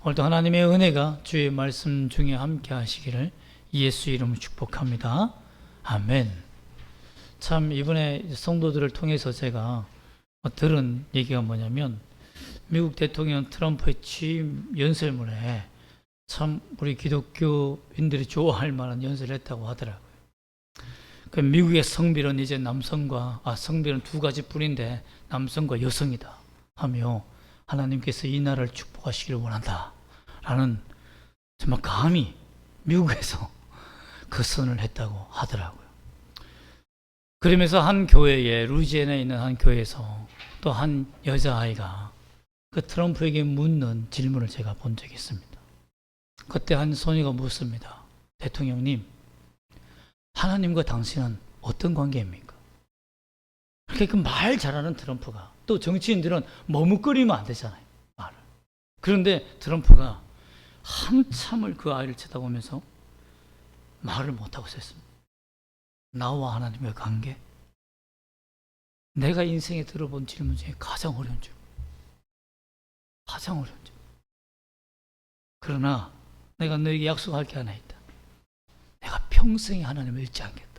오늘도 하나님의 은혜가 주의 말씀 중에 함께 하시기를 예수 이름으로 축복합니다. 아멘. 참 이번에 성도들을 통해서 제가 들은 얘기가 뭐냐면 미국 대통령 트럼프의 취임 연설문에 참 우리 기독교인들이 좋아할 만한 연설을 했다고 하더라고요. 그 미국의 성별은 이제 성별은 두 가지뿐인데 남성과 여성이다 하며 하나님께서 이 나라를 축복하시기를 원한다 라는 정말 감히 미국에서 그 선을 했다고 하더라고요. 그러면서 한 교회에 루이지애나에 있는 한 교회에서 또 한 여자아이가 그 트럼프에게 묻는 질문을 제가 본 적이 있습니다. 그때 한 소녀가 묻습니다. 대통령님, 하나님과 당신은 어떤 관계입니까? 그렇게 그 말 잘하는 트럼프가, 또 정치인들은 머뭇거리면 안 되잖아요, 말을. 그런데 트럼프가 한참을 그 아이를 쳐다보면서 말을 못하고 있었습니다. 나와 하나님의 관계? 내가 인생에 들어본 질문 중에 가장 어려운 질문. 가장 어려운 질문. 그러나 내가 너에게 약속할 게 하나 있다. 내가 평생에 하나님을 잃지 않겠다.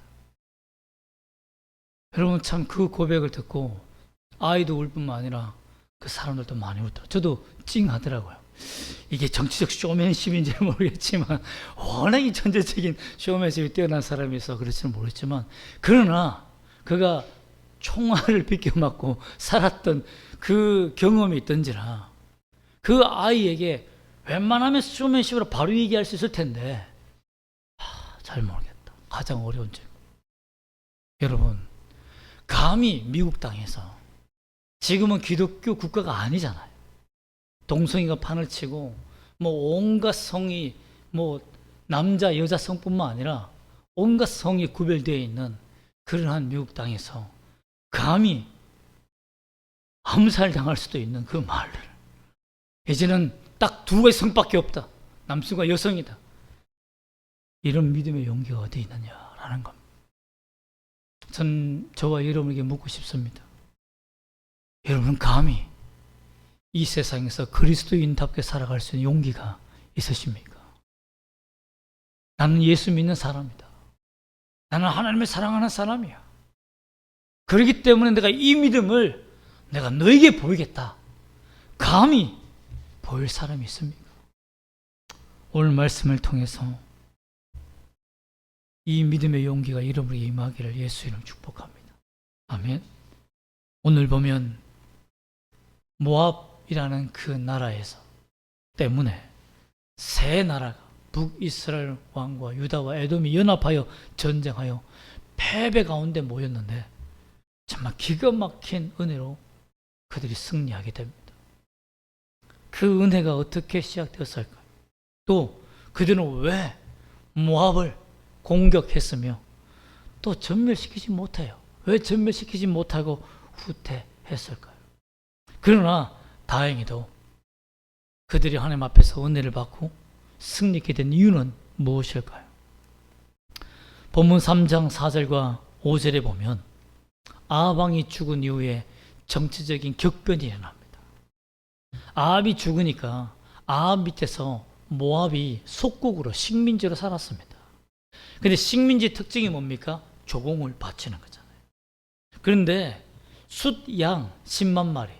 여러분 참 그 고백을 듣고 아이도 울 뿐만 아니라 그 사람들도 많이 울더라고요. 저도 찡하더라고요. 이게 정치적 쇼맨십인지 모르겠지만 워낙에 전제적인 쇼맨십이 뛰어난 사람이어서 그럴지는 모르겠지만, 그러나 그가 총알을 비껴 맞고 살았던 그 경험이 있던지라 그 아이에게 웬만하면 쇼맨십으로 바로 얘기할 수 있을 텐데 잘 모르겠다. 가장 어려운 점. 여러분, 감히 미국 땅에서, 지금은 기독교 국가가 아니잖아요. 동성이가 판을 치고 온갖 성이 남자 여자 성뿐만 아니라 온갖 성이 구별되어 있는 그러한 미국 땅에서 감히 암살당할 수도 있는 그 말을, 이제는 딱 두 가지 성밖에 없다, 남성과 여성이다, 이런 믿음의 용기가 어디 있느냐라는 겁니다. 저와 여러분에게 묻고 싶습니다. 여러분은 감히 이 세상에서 그리스도인답게 살아갈 수 있는 용기가 있으십니까? 나는 예수 믿는 사람이다. 나는 하나님을 사랑하는 사람이야. 그렇기 때문에 내가 이 믿음을 내가 너에게 보이겠다. 감히 보일 사람이 있습니까? 오늘 말씀을 통해서 이 믿음의 용기가 여러분에게 임하기를 예수 이름 축복합니다. 아멘. 오늘 보면 모압이라는 그 나라에서 때문에 세 나라가 북이스라엘 왕과 유다와 에돔이 연합하여 전쟁하여 패배 가운데 모였는데 정말 기가 막힌 은혜로 그들이 승리하게 됩니다. 그 은혜가 어떻게 시작되었을까요? 또 그들은 왜 모압을 공격했으며 또 전멸시키지 못해요? 왜 전멸시키지 못하고 후퇴했을까요? 그러나 다행히도 그들이 하나님 앞에서 은혜를 받고 승리하게 된 이유는 무엇일까요? 본문 3장 4절과 5절에 보면 아합 왕이 죽은 이후에 정치적인 격변이 일어납니다. 아합이 죽으니까 아합 밑에서 모압이 속국으로 식민지로 살았습니다. 근데 식민지 특징이 뭡니까? 조공을 바치는 거잖아요. 그런데 숫양 10만 마리,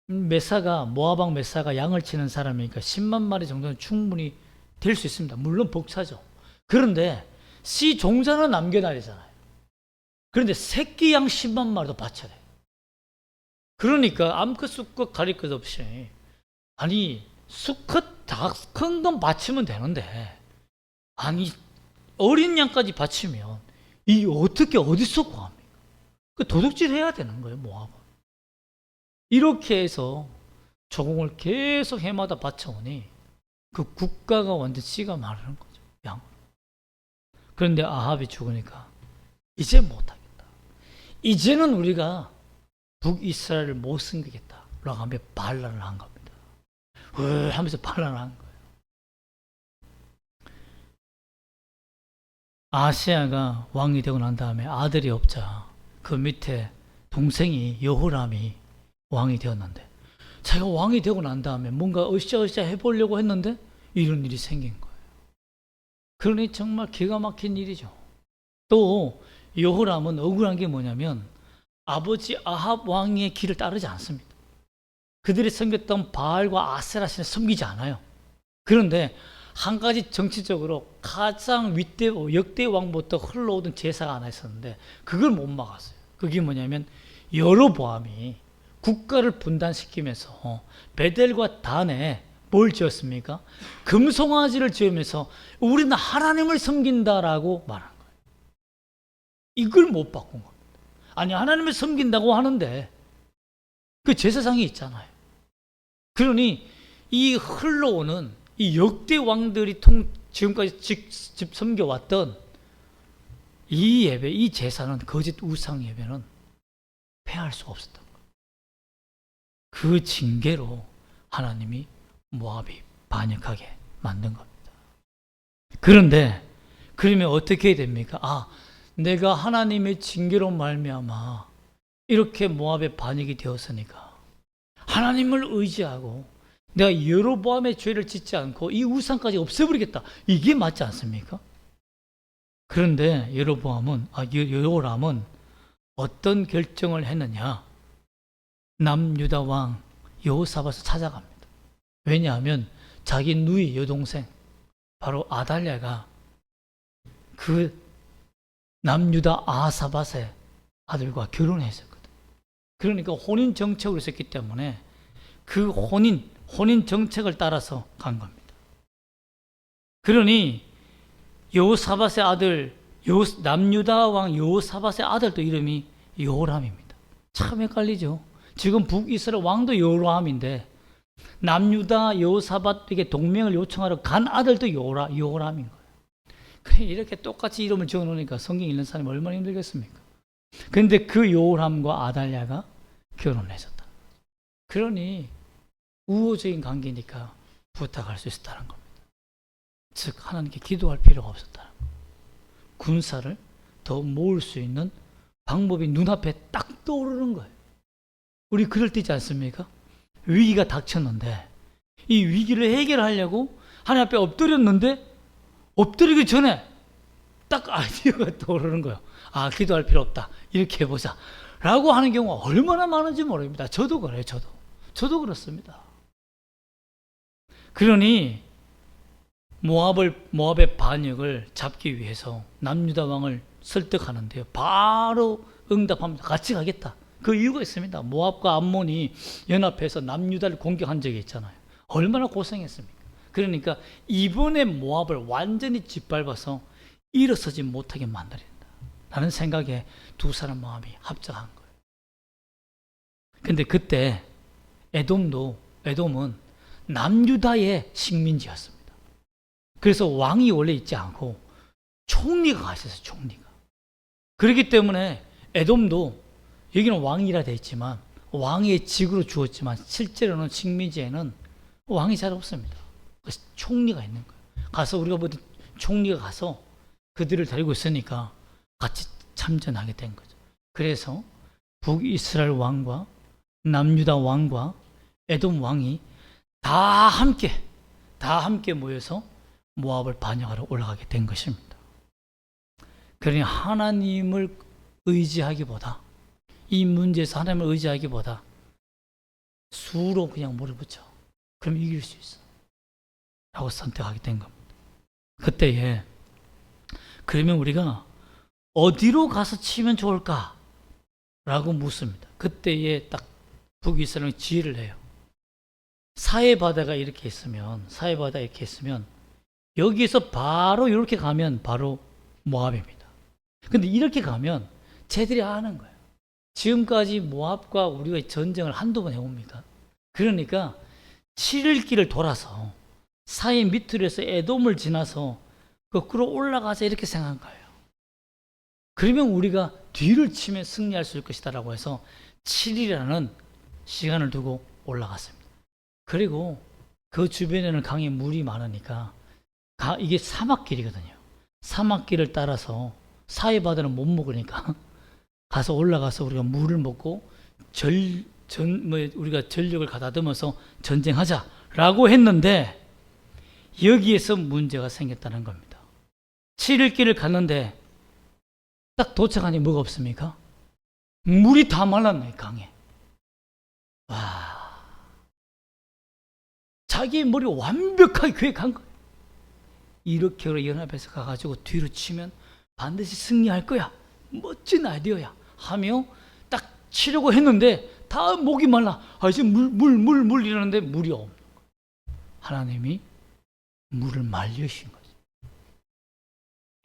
모압왕 메사가 양을 치는 사람이니까 10만 마리 정도는 충분히 될 수 있습니다. 물론 벅차죠. 그런데 씨 종자는 남겨놔야 되잖아요. 그런데 새끼 양 10만 마리도 바쳐야 돼요. 그러니까 암컷 수컷 가릴 것 없이, 아니 수컷 다 큰 건 바치면 되는데 아니 어린 양까지 바치면 이 어떻게 어디서 구합니까? 그 도둑질 해야 되는 거예요, 모압은. 이렇게 해서 조공을 계속 해마다 바쳐오니 그 국가가 완전 씨가 마르는 거죠, 양. 그런데 아합이 죽으니까 이제 못하겠다. 이제는 우리가 북이스라엘을 못 섬기겠다 라고 하며 반란을 한 겁니다. 하면서 반란을 한 거예요. 아시아가 왕이 되고 난 다음에 아들이 없자 그 밑에 동생이 여호람이 왕이 되었는데, 자기가 왕이 되고 난 다음에 뭔가 으쌰으쌰 해보려고 했는데 이런 일이 생긴 거예요. 그러니 정말 기가 막힌 일이죠. 또 여호람은 억울한 게 뭐냐면 아버지 아합 왕의 길을 따르지 않습니다. 그들이 섬겼던 바알과 아세라신을 섬기지 않아요. 그런데 한 가지 정치적으로 가장 역대 왕부터 흘러오던 제사가 하나 있었는데 그걸 못 막았어요. 그게 뭐냐면 여로보암이 국가를 분단시키면서 베델과 단에 뭘 지었습니까? 금송아지를 지으면서 우리는 하나님을 섬긴다라고 말한 거예요. 이걸 못 바꾼 겁니다. 아니, 하나님을 섬긴다고 하는데 그 제사상이 있잖아요. 그러니 이 흘러오는 이 역대 왕들이 지금까지 직접 섬겨왔던 이 예배, 이 제사는, 거짓 우상 예배는 폐할 수가 없었던 거예요. 그 징계로 하나님이 모압이 반역하게 만든 겁니다. 그런데 그러면 어떻게 해야 됩니까? 아, 내가 하나님의 징계로 말미암아 이렇게 모압의 반역이 되었으니까 하나님을 의지하고 내가 여로보암의 죄를 짓지 않고 이 우상까지 없애버리겠다. 이게 맞지 않습니까? 그런데 여로람은 어떤 결정을 했느냐? 남유다 왕 여호사밧을 찾아갑니다. 왜냐하면 자기 누이 여동생 바로 아달랴가 그 남유다 아사밧의 아들과 결혼했었거든. 그러니까 혼인 정책으로 있었기 때문에 그 혼인 정책을 따라서 간 겁니다. 그러니 여호사밧의 아들, 남유다 왕 여호사밧의 아들도 이름이 여호람입니다. 참 헷갈리죠. 지금 북이스라엘 왕도 여호람인데 남유다 여호사밧에게 동맹을 요청하러 간 아들도 여호람인 거예요. 그래, 이렇게 똑같이 이름을 지어놓으니까 성경 읽는 사람이 얼마나 힘들겠습니까? 그런데 그 여호람과 아달랴가 결혼했었다. 그러니 우호적인 관계니까 부탁할 수 있었다는 겁니다. 즉 하나님께 기도할 필요가 없었다는 겁니다. 군사를 더 모을 수 있는 방법이 눈앞에 딱 떠오르는 거예요. 우리 그럴 때 있지 않습니까? 위기가 닥쳤는데 이 위기를 해결하려고 하나님 앞에 엎드렸는데 엎드리기 전에 딱 아이디어가 떠오르는 거예요. 아, 기도할 필요 없다. 이렇게 해보자. 라고 하는 경우가 얼마나 많은지 모릅니다. 저도 그래요. 저도 그렇습니다. 그러니 모압의 반역을 잡기 위해서 남유다 왕을 설득하는데요. 바로 응답합니다. 같이 가겠다. 그 이유가 있습니다. 모압과 암몬이 연합해서 남유다를 공격한 적이 있잖아요. 얼마나 고생했습니까? 그러니까 이번에 모압을 완전히 짓밟아서 일어서지 못하게 만들어야 된다 라는 생각에 두 사람 마음이 합작한 거예요. 근데 그때 에돔은 남유다의 식민지였습니다. 그래서 왕이 원래 있지 않고 총리가 가 있었어요. 총리가. 그렇기 때문에 에돔도 여기는 왕이라 되어 있지만 왕의 직으로 주었지만 실제로는 식민지에는 왕이 잘 없습니다. 그래서 총리가 있는 거예요. 가서 우리가 보던 총리가 가서 그들을 데리고 있으니까 같이 참전하게 된 거죠. 그래서 북이스라엘 왕과 남유다 왕과 에돔 왕이 다 함께 모여서 모압을 반역하러 올라가게 된 것입니다. 그러니 하나님을 의지하기보다, 이 문제에서 하나님을 의지하기보다 수로 그냥 몰아붙여. 그럼 이길 수 있어. 라고 선택하게 된 겁니다. 그때에 그러면 우리가 어디로 가서 치면 좋을까? 라고 묻습니다. 그때에 딱 북이스라엘이 지혜를 해요. 사해바다가 이렇게 있으면 여기에서 바로 이렇게 가면 바로 모압입니다. 근데 이렇게 가면 쟤들이 아는 거예요. 지금까지 모압과 우리가 전쟁을 한두 번 해옵니까? 그러니까 7일길을 돌아서 사해 밑으로 해서 에돔을 지나서 거꾸로 올라가자 이렇게 생각한 거예요. 그러면 우리가 뒤를 치면 승리할 수 있을 것이다 라고 해서 7일이라는 시간을 두고 올라갔습니다. 그리고 그 주변에는 강에 물이 많으니까 이게 사막길이거든요. 사막길을 따라서 사해바다는 못 먹으니까 가서 올라가서 우리가 물을 먹고 우리가 전력을 가다듬어서 전쟁하자라고 했는데 여기에서 문제가 생겼다는 겁니다. 7일 길을 갔는데 딱 도착하니 뭐가 없습니까? 물이 다 말랐네, 강에. 와, 자기의 머리 완벽하게 계획한 거예요. 이렇게 연합해서 가가지고 뒤로 치면 반드시 승리할 거야. 멋진 아이디어야. 하며 딱 치려고 했는데 다 목이 말라. 지금 물 이러는데 물이 없는 거예요. 하나님이 물을 말리신 거죠.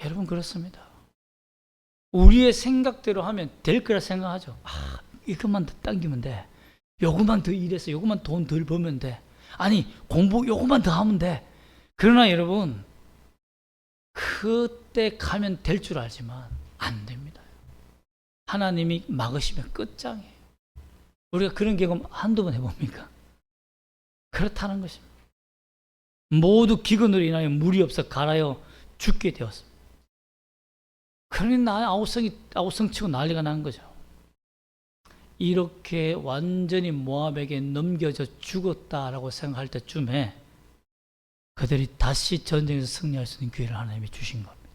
여러분, 그렇습니다. 우리의 생각대로 하면 될 거라 생각하죠. 이것만 더 당기면 돼. 요것만 더 일해서 요것만 돈 덜 벌면 돼. 아니, 공부 요것만 더 하면 돼. 그러나 여러분, 그때 가면 될 줄 알지만 안 됩니다. 하나님이 막으시면 끝장이에요. 우리가 그런 경험 한두 번 해봅니까? 그렇다는 것입니다. 모두 기근으로 인하여 물이 없어 갈아여 죽게 되었습니다. 그러니 아우성 치고 난리가 난 거죠. 이렇게 완전히 모압에게 넘겨져 죽었다라고 생각할 때쯤에 그들이 다시 전쟁에서 승리할 수 있는 기회를 하나님이 주신 겁니다.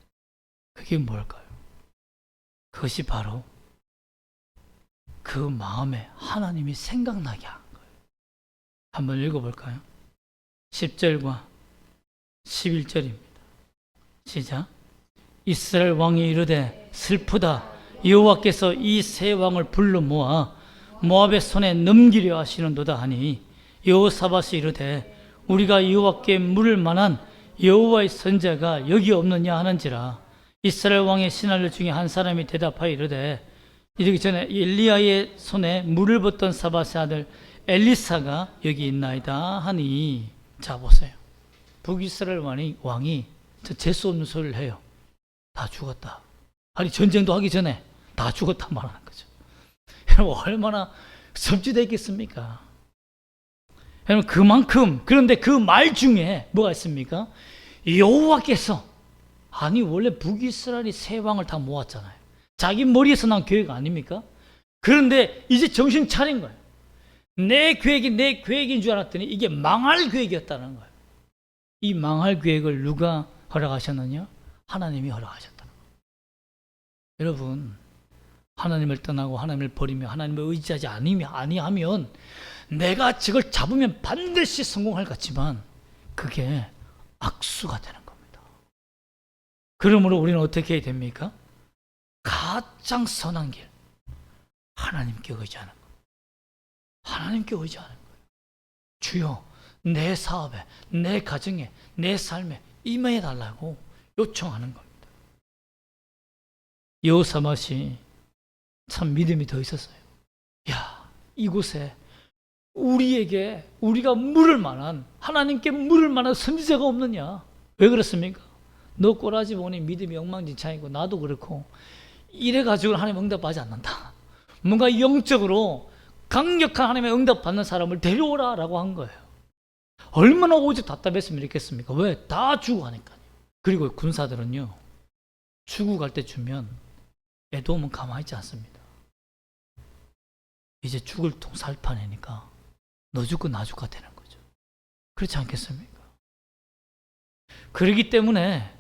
그게 뭘까요? 그것이 바로 그 마음에 하나님이 생각나게 한 거예요. 한번 읽어볼까요? 10절과 11절입니다. 시작. 이스라엘 왕이 이르되 슬프다. 여호와께서 이 세 왕을 불러 모아 모압의 손에 넘기려 하시는도다 하니 여호사밧이 이르되 우리가 여호와께 물을 만한 여호와의 선자가 여기 없느냐 하는지라. 이스라엘 왕의 신하들 중에 한 사람이 대답하여 이르되 이르기 전에 엘리야의 손에 물을 붓던 사밧의 아들 엘리사가 여기 있나이다 하니. 자, 보세요. 북이스라엘 왕이 저 재수 없는 소리를 해요. 다 죽었다. 아니, 전쟁도 하기 전에 다 죽었다 말하는 거죠. 여러분, 얼마나 섭지됐겠습니까? 여러분, 그만큼. 그런데 그 말 중에 뭐가 있습니까? 여호와께서, 아니 원래 북이스라엘이 세 왕을 다 모았잖아요. 자기 머리에서 난 계획 아닙니까? 그런데 이제 정신 차린 거예요. 내 계획인 줄 알았더니 이게 망할 계획이었다는 거예요. 이 망할 계획을 누가 허락하셨느냐? 하나님이 허락하셨다는 거예요. 여러분, 하나님을 떠나고 하나님을 버리며 하나님을 의지하지 아니하면 내가 저걸 잡으면 반드시 성공할 것 같지만 그게 악수가 되는 겁니다. 그러므로 우리는 어떻게 해야 됩니까? 가장 선한 길, 하나님께 의지하는 거예요. 하나님께 의지하는 거예요. 주여, 내 사업에, 내 가정에, 내 삶에 임해 달라고 요청하는 겁니다. 여호사밧이 참 믿음이 더 있었어요. 야, 이곳에 우리가 물을 만한, 하나님께 물을 만한 선지자가 없느냐? 왜 그렇습니까? 너 꼬라지 보니 믿음이 엉망진창이고 나도 그렇고 이래가지고 하나님 응답하지 않는다. 뭔가 영적으로 강력한 하나님의 응답 받는 사람을 데려오라 라고 한 거예요. 얼마나 오직 답답했으면 이랬겠습니까? 왜? 다 죽어가니까요. 그리고 군사들은요, 죽어갈 때 주면 애도오면 가만히 있지 않습니다. 이제 죽을 통 살판이니까 너 죽고 나 죽고 되는 거죠. 그렇지 않겠습니까? 그렇기 때문에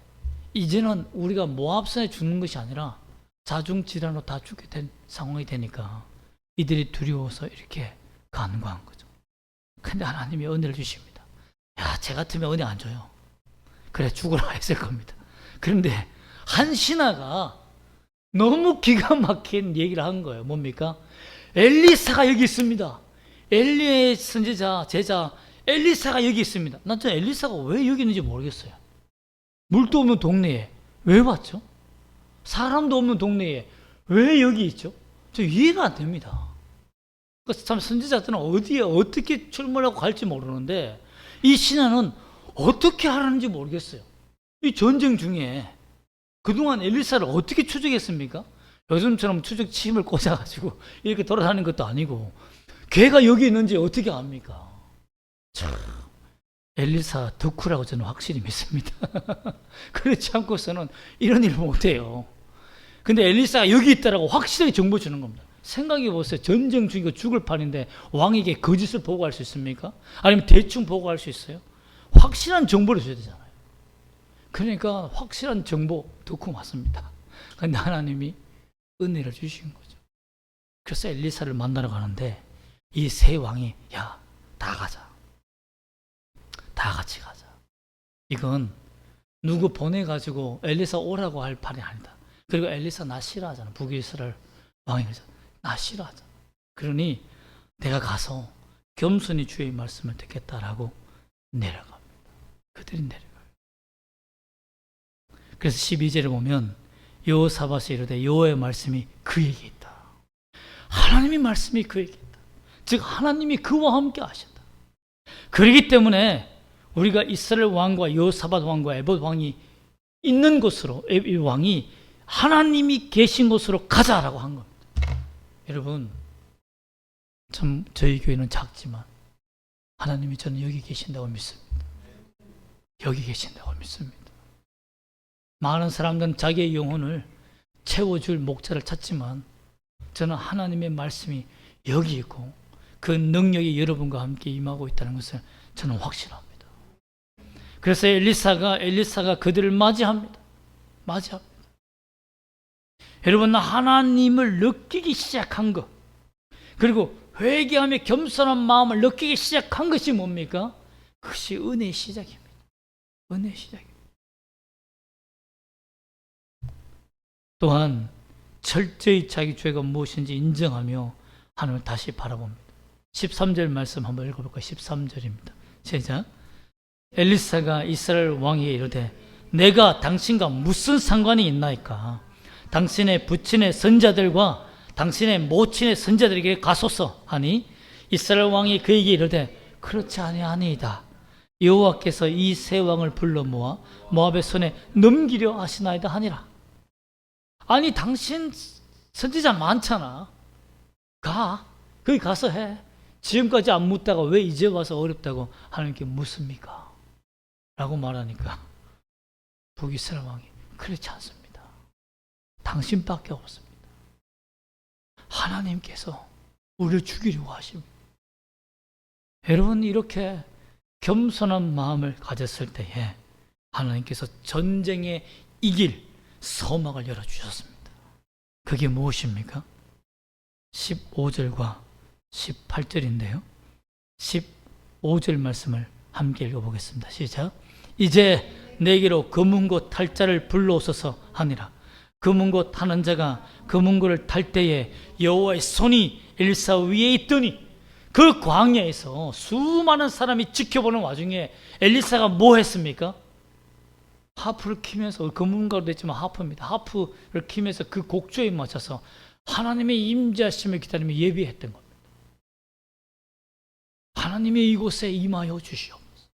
이제는 우리가 모압선에 죽는 것이 아니라 자중질환으로 다 죽게 된 상황이 되니까 이들이 두려워서 이렇게 간과한 거죠. 근데 하나님이 은혜를 주십니다. 야, 쟤 같으면 은혜 안 줘요. 그래, 죽으라 했을 겁니다. 그런데 한 신하가 너무 기가 막힌 얘기를 한 거예요. 뭡니까? 엘리사가 여기 있습니다. 엘리의 선지자, 제자 엘리사가 여기 있습니다. 난 저 엘리사가 왜 여기 있는지 모르겠어요. 물도 없는 동네에 왜 왔죠? 사람도 없는 동네에 왜 여기 있죠? 저 이해가 안 됩니다. 그래서 참 선지자들은 어디에 어떻게 출몰하고 갈지 모르는데 이 신하는 어떻게 하라는지 모르겠어요. 이 전쟁 중에 그동안 엘리사를 어떻게 추적했습니까? 요즘처럼 추적치 힘을 꽂아가지고 이렇게 돌아다니는 것도 아니고 걔가 여기 있는지 어떻게 압니까? 참, 엘리사 덕후라고 저는 확실히 믿습니다. 그렇지 않고서는 이런 일을 못해요. 근데 엘리사가 여기 있다라고 확실하게 정보 주는 겁니다. 생각해 보세요. 전쟁 중이고 죽을 판인데 왕에게 거짓을 보고할 수 있습니까? 아니면 대충 보고할 수 있어요? 확실한 정보를 줘야 되잖아요. 그러니까 확실한 정보 듣고 왔습니다. 그런데 하나님이 은혜를 주신 거죠. 그래서 엘리사를 만나러 가는데 이 세 왕이 야, 다 가자. 다 같이 가자. 이건 누구 보내가지고 엘리사 오라고 할 판이 아니다. 그리고 엘리사 나 싫어하잖아. 북이스라엘 왕이 그러잖아. 나 싫어하잖아. 그러니 내가 가서 겸손히 주의 말씀을 듣겠다라고 내려갑니다. 그들이 내려가요. 그래서 12절에 보면 여호사밧이 이르되 여호와의 말씀이 그에게 있다. 하나님의 말씀이 그에게 있다. 즉 하나님이 그와 함께 하신다. 그렇기 때문에 우리가 이스라엘 왕과 여호사밧 왕과 에봇 왕이 있는 곳으로, 이 왕이 하나님이 계신 곳으로 가자라고 한 겁니다. 여러분, 참 저희 교회는 작지만 하나님이 저는 여기 계신다고 믿습니다. 여기 계신다고 믿습니다. 많은 사람들은 자기의 영혼을 채워줄 목자를 찾지만 저는 하나님의 말씀이 여기 있고 그 능력이 여러분과 함께 임하고 있다는 것을 저는 확신합니다. 그래서 엘리사가 그들을 맞이합니다. 여러분, 하나님을 느끼기 시작한 것, 그리고 회개하며 겸손한 마음을 느끼기 시작한 것이 뭡니까? 그것이 은혜의 시작입니다. 은혜의 시작입니다. 또한 철저히 자기 죄가 무엇인지 인정하며 하나님을 다시 바라봅니다. 13절 말씀 한번 읽어볼까요? 13절입니다. 시작. 엘리사가 이스라엘 왕에게 이르되 내가 당신과 무슨 상관이 있나이까? 당신의 부친의 선자들과 당신의 모친의 선자들에게 가소서 하니 이스라엘 왕이 그에게 이르되 그렇지 아니하니이다. 여호와께서 이 세 왕을 불러 모아 모압의 손에 넘기려 하시나이다 하니라. 아니 당신 선지자 많잖아. 거기 가서 해. 지금까지 안 묻다가 왜 이제 와서 어렵다고 하나님께 묻습니까? 라고 말하니까 북이스라엘 왕이 그렇지 않습니다. 당신밖에 없습니다. 하나님께서 우리를 죽이려고 하십니다. 여러분, 이렇게 겸손한 마음을 가졌을 때에 하나님께서 전쟁에 이길 서막을 열어주셨습니다. 그게 무엇입니까? 15절과 18절인데요. 15절 말씀을 함께 읽어보겠습니다. 시작. 이제 내게로 금은고 탈 자를 불러오소서 하니라. 금은고 타는 자가 금은고를 탈 때에 여호와의 손이 엘리사 위에 있더니 그 광야에서 수많은 사람이 지켜보는 와중에 엘리사가 뭐 했습니까? 하프를 키면서, 금은고도 했지만 하프입니다. 하프를 키면서 그 곡조에 맞춰서 하나님의 임재하심을 기다리며 예비했던 겁니다. 하나님의 이곳에 임하여 주시옵소서.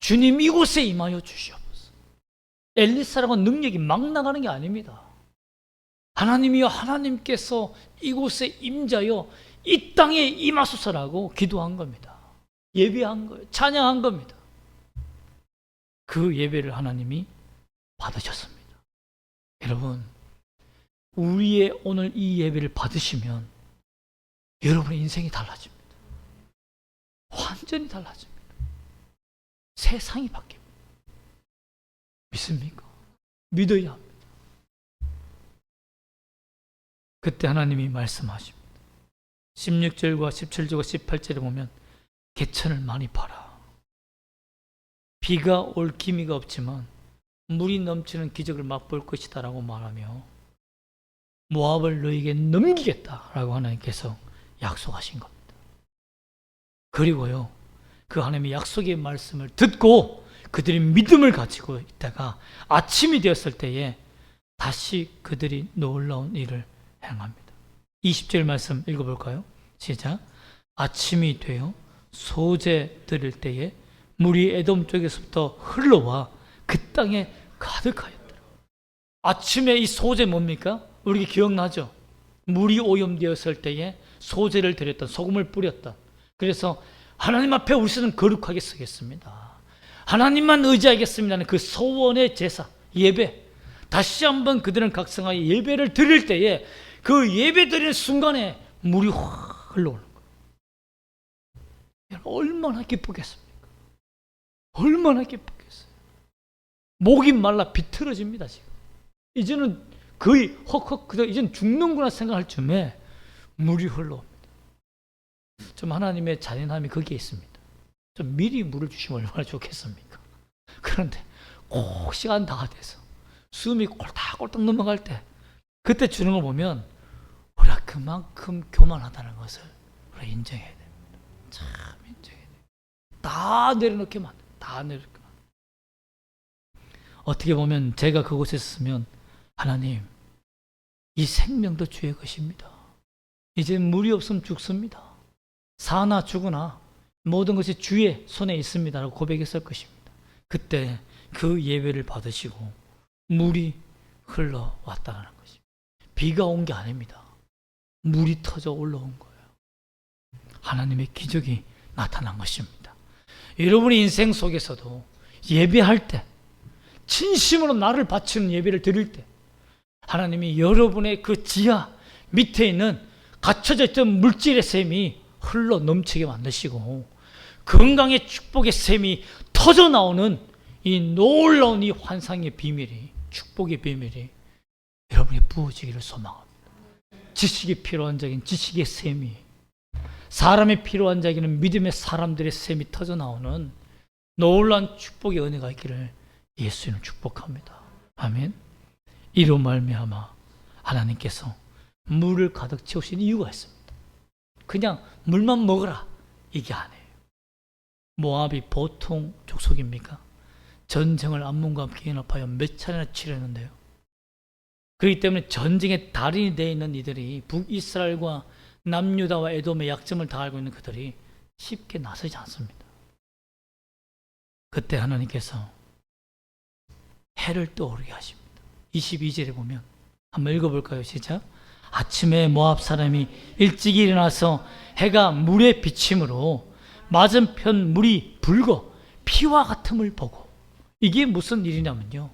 주님 이곳에 임하여 주시옵소서. 엘리사라고 능력이 막 나가는 게 아닙니다. 하나님이여, 하나님께서 이곳에 임자여 이 땅에 임하소서라고 기도한 겁니다. 예배한 거예요. 찬양한 겁니다. 그 예배를 하나님이 받으셨습니다. 여러분, 우리의 오늘 이 예배를 받으시면 여러분의 인생이 달라집니다. 완전히 달라집니다. 세상이 바뀝니다. 믿습니까? 믿어야 합니다. 그때 하나님이 말씀하십니다. 16절과 17절과 18절에 보면 개천을 많이 파라. 비가 올 기미가 없지만 물이 넘치는 기적을 맛볼 것이다 라고 말하며 모압을 너에게 넘기겠다라고 하나님께서 약속하신 겁니다. 그리고요, 그 하나님의 약속의 말씀을 듣고 그들이 믿음을 가지고 있다가 아침이 되었을 때에 다시 그들이 놀라운 일을 행합니다. 20절 말씀 읽어볼까요? 시작. 아침이 되어 소재 들을 때에 물이 에돔 쪽에서부터 흘러와 그 땅에 가득하였더라. 아침에 이 소재 뭡니까? 우리 기억나죠? 물이 오염되었을 때에 소재를 드렸던, 소금을 뿌렸던, 그래서 하나님 앞에 우리는 거룩하게 쓰겠습니다, 하나님만 의지하겠습니다는 그 소원의 제사, 예배, 다시 한번 그들은 각성하여 예배를 드릴 때에 그 예배 드리는 순간에 물이 확 흘러오는 거예요. 얼마나 기쁘겠습니까? 얼마나 기쁘겠어요. 목이 말라 비틀어집니다. 지금 이제는 거의 헉헉 그저 이제는 죽는구나 생각할 쯤에 물이 흘러옵니다. 좀 하나님의 잔인함이 거기에 있습니다. 좀 미리 물을 주시면 얼마나 좋겠습니까? 그런데 꼭 시간 다 돼서 숨이 꼴딱꼴딱 넘어갈 때 그때 주는 걸 보면 우리가 그만큼 교만하다는 것을 우리가 인정해야 됩니다. 참 인정해야 돼요. 다 내려놓게 만들어요. 다 내려놓게 만들어요. 어떻게 보면 제가 그곳에 있으면 하나님, 이 생명도 주의 것입니다. 이제 물이 없으면 죽습니다. 사나 죽으나 모든 것이 주의 손에 있습니다 라고 고백했을 것입니다. 그때 그 예배를 받으시고 물이 흘러왔다는 것입니다. 비가 온 게 아닙니다. 물이 터져 올라온 거예요. 하나님의 기적이 나타난 것입니다. 여러분의 인생 속에서도 예배할 때, 진심으로 나를 바치는 예배를 드릴 때 하나님이 여러분의 그 지하 밑에 있는 갇혀져 있던 물질의 샘이 흘러 넘치게 만드시고 건강의 축복의 샘이 터져 나오는 이 놀라운 이 환상의 비밀이, 축복의 비밀이 여러분이 부어지기를 소망합니다. 지식이 필요한 자에게는 지식의 샘이, 사람이 필요한 자에게는 믿음의 사람들의 샘이 터져 나오는 놀라운 축복의 은혜가 있기를 예수님 축복합니다. 아멘. 이로 말미암아 하나님께서 물을 가득 채우신 이유가 있습니다. 그냥 물만 먹어라 이게 아니에요. 모압이 보통 족속입니까? 전쟁을 암몬과 함께 연합하여 몇 차례나 치렀는데요. 그렇기 때문에 전쟁의 달인이 되어 있는 이들이 북이스라엘과 남유다와 에돔의 약점을 다 알고 있는 그들이 쉽게 나서지 않습니다. 그때 하나님께서 해를 떠오르게 하십니다. 22절에 보면 한번 읽어볼까요? 시작. 아침에 모압 사람이 일찍 일어나서 해가 물에 비침으로 맞은편 물이 붉어 피와 같음을 보고, 이게 무슨 일이냐면요,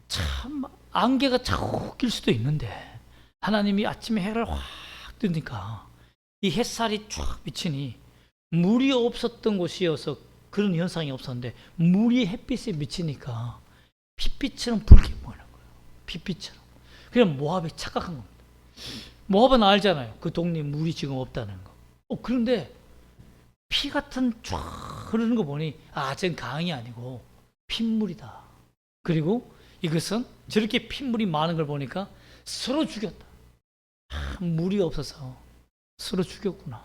참 안개가 자꾸 낄 수도 있는데 하나님이 아침에 해를 확 뜨니까 이 햇살이 쫙 비치니 물이 없었던 곳이어서 그런 현상이 없었는데 물이 햇빛에 비치니까 핏빛처럼 붉게 보이는 거예요. 핏빛처럼. 그냥 모압이 착각한 겁니다. 모압은 알잖아요. 그 동네에 물이 지금 없다는 거. 그런데 피 같은 쫙 흐르는 거 보니 전 강이 아니고 핏물이다. 그리고 이것은 저렇게 핏물이 많은 걸 보니까 서로 죽였다. 물이 없어서 서로 죽였구나.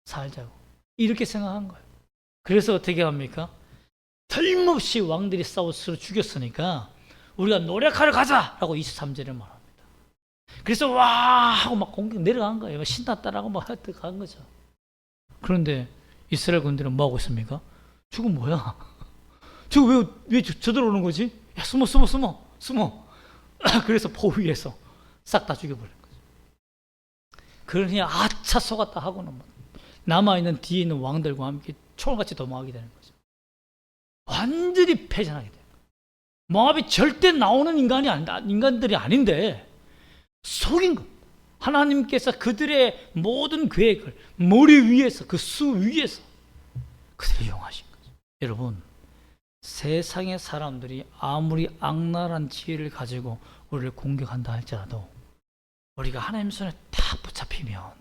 살자고. 이렇게 생각한 거예요. 그래서 어떻게 합니까? 틀림없이 왕들이 싸워 서로 죽였으니까 우리가 노력하러 가자라고 23절에 말합니다. 그래서 와 하고 막 공격 내려간 거예요. 신났다라고 막 간 거죠. 그런데 이스라엘 군대는 뭐 하고 있습니까? 저거 뭐야? 저거 왜 저들어오는 거지? 야, 숨어. 그래서 포 위에서 싹 다 죽여버린 거죠. 그러니 아차 속았다 하고는 남아있는 뒤에 있는 왕들과 함께 총같이 도망하게 되는 거죠. 완전히 패전하게 돼요. 모압이 절대 나오는 인간들이 아닌데 속인 겁니다. 하나님께서 그들의 모든 계획을 머리 위에서, 그 수 위에서 그들을 이용하신 거죠. 여러분, 세상의 사람들이 아무리 악랄한 지혜를 가지고 우리를 공격한다 할지라도 우리가 하나님 손에 딱 붙잡히면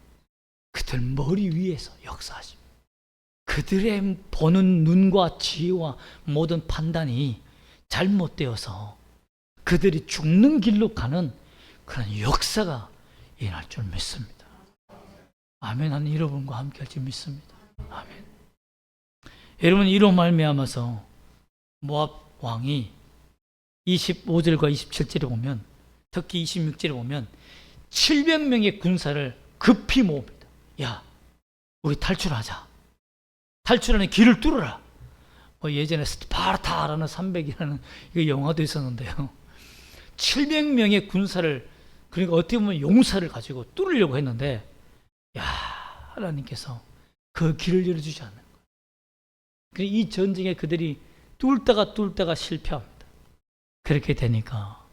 그들 머리 위에서 역사하십니다. 그들의 보는 눈과 지혜와 모든 판단이 잘못되어서 그들이 죽는 길로 가는 그런 역사가 일어날 줄 믿습니다. 아멘. 하는 여러분과 함께 할 줄 믿습니다. 아멘. 여러분, 이로 말미암아서 모압 왕이 25절과 27절에 보면, 특히 26절에 보면 700명의 군사를 급히 모읍니다. 야, 우리 탈출하자. 탈출하는 길을 뚫어라. 예전에 스파르타라는 300이라는 영화도 있었는데요. 700명의 군사를, 그러니까 어떻게 보면 용사를 가지고 뚫으려고 했는데, 하나님께서 그 길을 열어주지 않는 거예요. 이 전쟁에 그들이 뚫다가 실패합니다. 그렇게 되니까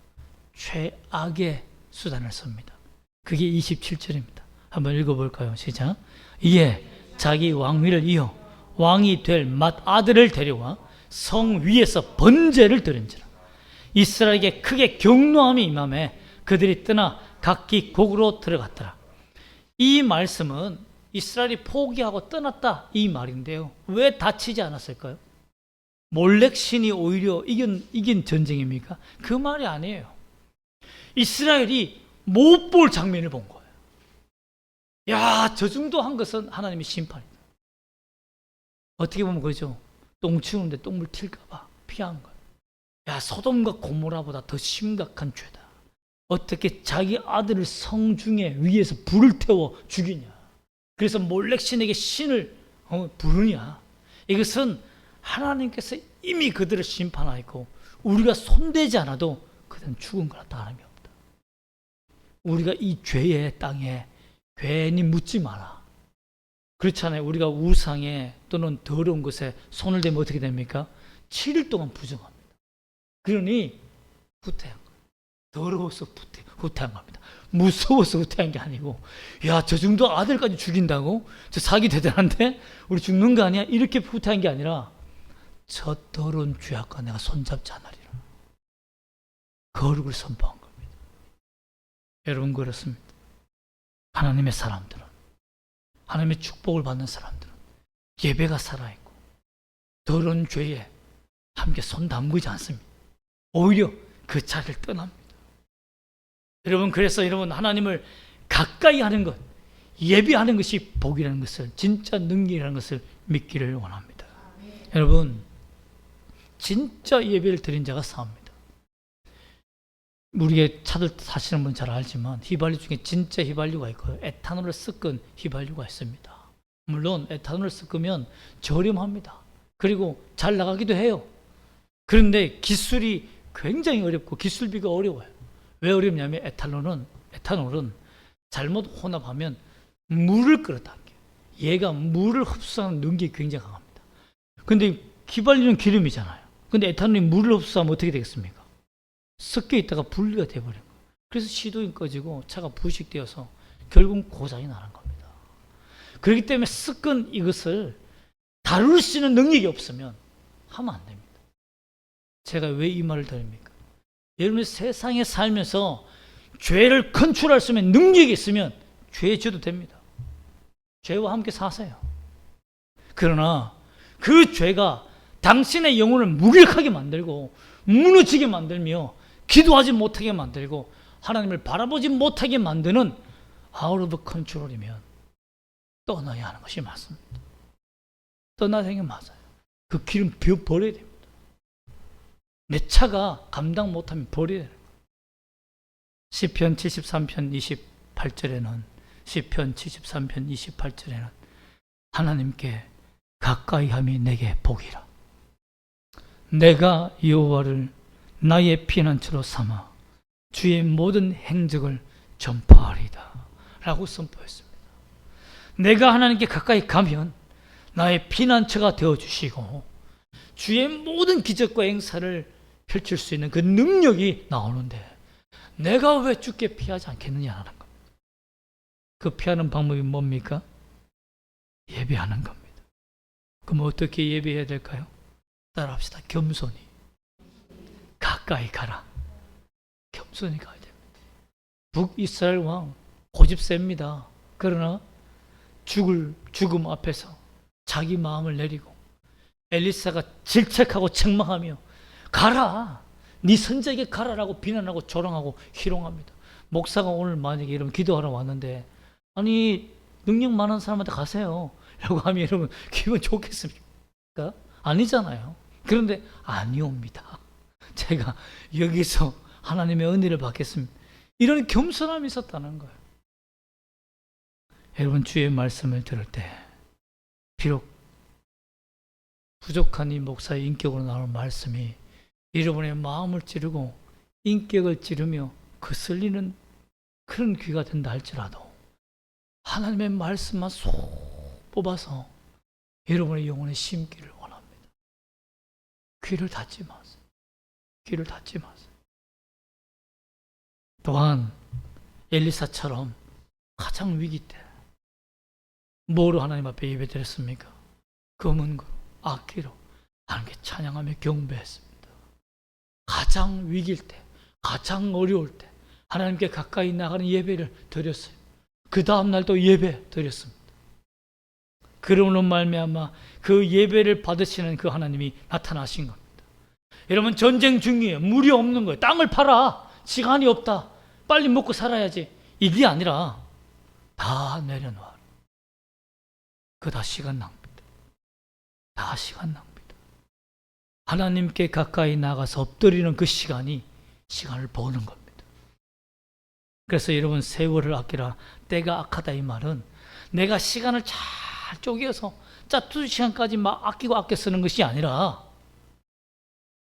최악의 수단을 씁니다. 그게 27절입니다. 한번 읽어볼까요? 시작. 이에 자기 왕위를 이어 왕이 될 맏아들을 데려와 성 위에서 번제를 드린지라. 이스라엘에게 크게 경노함이 임하매 그들이 떠나 각기 곡으로 들어갔더라. 이 말씀은 이스라엘이 포기하고 떠났다 이 말인데요. 왜 다치지 않았을까요? 몰렉 신이 오히려 이긴 전쟁입니까? 그 말이 아니에요. 이스라엘이 못 볼 장면을 본 거예요. 야, 저 정도 한 것은 하나님의 심판이다. 어떻게 보면 그죠? 똥 치우는데 똥물 튈까봐 피한 거예요. 야, 소돔과 고모라보다 더 심각한 죄다. 어떻게 자기 아들을 성중에 위에서 불을 태워 죽이냐. 그래서 몰렉 신에게 신을 부르냐. 이것은 하나님께서 이미 그들을 심판하였고 우리가 손대지 않아도 그들은 죽은 거나 다름이 없다. 우리가 이 죄의 땅에 괜히 묻지 마라. 그렇잖아요. 우리가 우상에 또는 더러운 것에 손을 대면 어떻게 됩니까? 7일 동안 부정합니다. 그러니 후퇴한 거예요. 더러워서 후퇴한 겁니다. 무서워서 후퇴한 게 아니고, 야, 저 정도 아들까지 죽인다고? 저 사기 대단한데? 우리 죽는 거 아니야? 이렇게 후퇴한 게 아니라 저 더러운 죄악과 내가 손잡지 않으리라. 거룩을 선포한 겁니다. 여러분, 그렇습니다. 하나님의 사람들은, 하나님의 축복을 받는 사람들은 예배가 살아있고 더러운 죄에 함께 손 담그지 않습니다. 오히려 그 자리를 떠납니다. 여러분, 그래서 여러분, 하나님을 가까이 하는 것, 예배하는 것이 복이라는 것을, 진짜 능력이라는 것을 믿기를 원합니다. 여러분, 진짜 예배를 드린 자가 사옵니다. 우리가 차들 타시는 분 잘 알지만 휘발유 중에 진짜 휘발유가 있고요, 에탄올을 섞은 휘발유가 있습니다. 물론 에탄올을 섞으면 저렴합니다. 그리고 잘 나가기도 해요. 그런데 기술이 굉장히 어렵고 기술비가 어려워요. 왜 어렵냐면 에탄올은 잘못 혼합하면 물을 끌어당겨요. 얘가 물을 흡수하는 능력이 굉장히 강합니다. 근데 휘발유는 기름이잖아요. 근데 에탄올이 물을 흡수하면 어떻게 되겠습니까? 섞여 있다가 분리가 돼버린 거예요. 그래서 시동이 꺼지고 차가 부식되어서 결국 고장이 나는 겁니다. 그렇기 때문에 섞은 이것을 다룰 수 있는 능력이 없으면 하면 안 됩니다. 제가 왜 이 말을 드립니까? 여러분이 세상에 살면서 죄를 컨트롤할 수 있는 능력이 있으면 죄에 져도 됩니다. 죄와 함께 사세요. 그러나 그 죄가 당신의 영혼을 무력하게 만들고 무너지게 만들며 기도하지 못하게 만들고 하나님을 바라보지 못하게 만드는 out of control이면 떠나야 하는 것이 맞습니다. 떠나야 하는 게 맞아요. 그 길은 버려야 됩니다. 내 차가 감당 못하면 버려야 돼요. 시편 73편 28절에는 시편 73편 28절에는 하나님께 가까이함이 내게 복이라. 내가 여호와를 나의 피난처로 삼아 주의 모든 행적을 전파하리다 라고 선포했습니다. 내가 하나님께 가까이 가면 나의 피난처가 되어주시고 주의 모든 기적과 행사를 펼칠 수 있는 그 능력이 나오는데 내가 왜 주께 피하지 않겠느냐 하는 겁니다. 그 피하는 방법이 뭡니까? 예배하는 겁니다. 그럼 어떻게 예배해야 될까요? 따라합시다. 겸손히 가까이 가라. 겸손히 가야 됩니다. 북이스라엘 왕 고집 셉니다. 그러나 죽음 앞에서 자기 마음을 내리고 엘리사가 질책하고 책망하며 가라, 네 선자에게 가라라고 비난하고 조롱하고 희롱합니다. 목사가 오늘 만약에 여러분 기도하러 왔는데 아니 능력 많은 사람한테 가세요 라고 하면 여러분 기분 좋겠습니까? 아니잖아요. 그런데 아니옵니다. 제가 여기서 하나님의 은혜를 받겠습니다. 이런 겸손함이 있었다는 거예요. 여러분, 주의 말씀을 들을 때 비록 부족한 이 목사의 인격으로 나오는 말씀이 여러분의 마음을 찌르고 인격을 찌르며 거슬리는 그런 귀가 된다 할지라도 하나님의 말씀만 쏙 뽑아서 여러분의 영혼에 심기를 원합니다. 귀를 닫지 마세요. 귀를 닫지 마세요. 또한 엘리사처럼 가장 위기 때 뭐로 하나님 앞에 예배드렸습니까? 금은으로, 악기로 하나님께 찬양하며 경배했습니다. 가장 위기일 때, 가장 어려울 때 하나님께 가까이 나가는 예배를 드렸어요. 그 다음 날도 예배 드렸습니다. 그러므로 말미암아 그 예배를 받으시는 그 하나님이 나타나신 겁니다. 여러분, 전쟁 중이에요. 물이 없는 거예요. 땅을 팔아. 시간이 없다. 빨리 먹고 살아야지. 이게 아니라 다 내려놔. 그거 다 시간 낭비다. 다 시간 낭비다. 하나님께 가까이 나가서 엎드리는 그 시간이 시간을 버는 겁니다. 그래서 여러분, 세월을 아끼라 때가 악하다 이 말은 내가 시간을 잘 쪼개서 짜투 시간까지 막 아끼고 아껴 쓰는 것이 아니라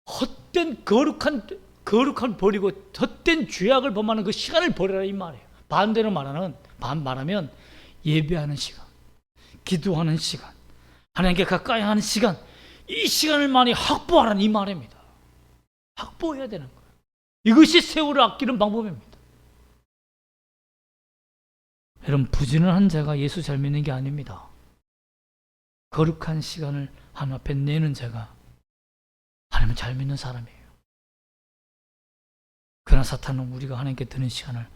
헛된 거룩한 버리고 헛된 죄악을 범하는 그 시간을 버려라 이 말이에요. 반대로 말하면 예배하는 시간, 기도하는 시간, 하나님께 가까이 하는 시간, 이 시간을 많이 확보하라는 이 말입니다. 확보해야 되는 거예요. 이것이 세월을 아끼는 방법입니다. 여러분, 부지런한 자가 예수 잘 믿는 게 아닙니다. 거룩한 시간을 하나님 앞에 내는 자가 하나님을 잘 믿는 사람이에요. 그러나 사탄은 우리가 하나님께 드는 시간을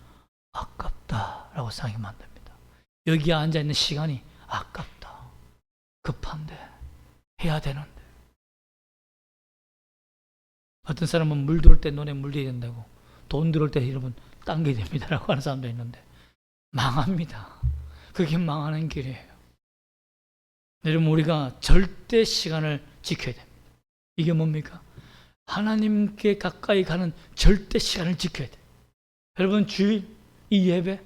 아깝다라고 생각이 만듭니다. 여기에 앉아있는 시간이 아깝다, 급한데, 해야 되는데. 어떤 사람은 물 들어올 때 눈에 물려야 된다고, 돈 들어올 때 여러분 당겨야 됩니다라고 하는 사람도 있는데 망합니다. 그게 망하는 길이에요. 여러분, 우리가 절대 시간을 지켜야 됩니다. 이게 뭡니까? 하나님께 가까이 가는 절대 시간을 지켜야 돼요. 여러분, 주일 이 예배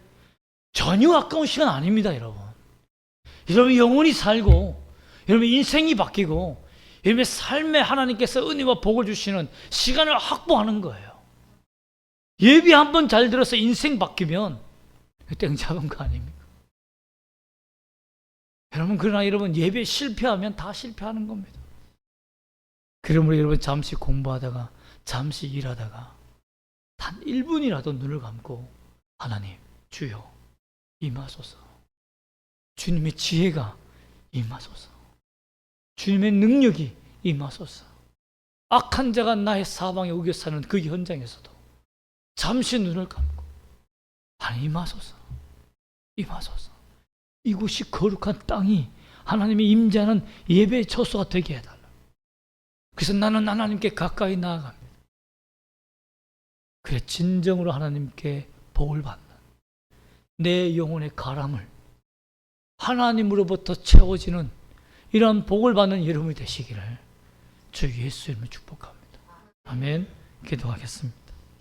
전혀 아까운 시간 아닙니다. 여러분 영혼이 살고, 여러분 인생이 바뀌고, 여러분의 삶에 하나님께서 은혜와 복을 주시는 시간을 확보하는 거예요. 예배 한 번 잘 들어서 인생 바뀌면 땡 잡은 거 아닙니까? 그러나 여러분, 예배 실패하면 다 실패하는 겁니다. 그러므로 여러분, 잠시 공부하다가, 잠시 일하다가 단 1분이라도 눈을 감고 하나님, 주여 임하소서, 주님의 지혜가 임하소서, 주님의 능력이 임하소서. 악한 자가 나의 사방에 우겨 사는 그 현장에서도 잠시 눈을 감고 하나님 임하소서, 임하소서. 이곳이 거룩한 땅이 하나님의 임재하는 예배의 처소가 되게 해달라. 그래서 나는 하나님께 가까이 나아갑니다. 그래 진정으로 하나님께 복을 받는, 내 영혼의 가람을 하나님으로부터 채워지는 이러한 복을 받는 여러분이 되시기를 주 예수 이름으로 축복합니다. 아멘. 기도하겠습니다.